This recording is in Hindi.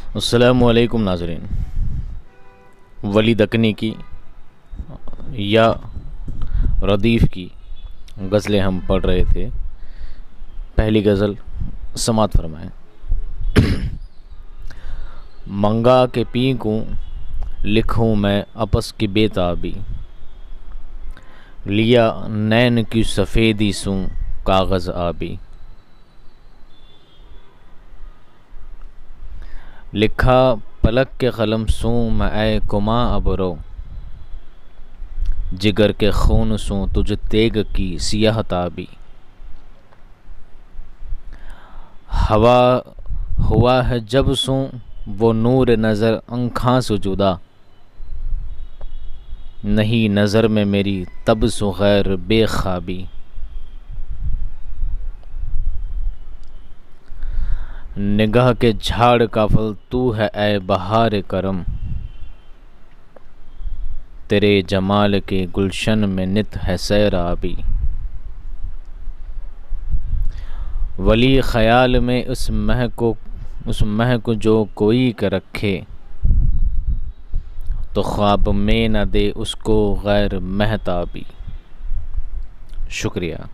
अस्सलामुअलैकुम नाज़रीन। वली दकनी की या रदीफ़ की गज़लें हम पढ़ रहे थे। पहली गज़ल समात फरमाएं। मंगा के पीकूं लिखूं मैं आपस की बेताबी, लिया नैन की सफ़ेदी सूं कागज़ आबी। लिखा पलक के कलम सूं मैं ए कुमा अबरो, जिगर के खून सूं तुझ तेग की सियाह ताबी। हवा हुआ है जब सूं वो नूर नज़र आँखां से जुदा, नहीं नज़र में मेरी तब सो गैर बेख्वाबी। निगाह के झाड़ का फल तू है ए बहार करम, तेरे जमाल के गुलशन में नित है सैराबी। वली ख़याल में उस मह को जो कोई कर रखे, तो ख्वाब में न दे उसको गैर महताबी। शुक्रिया।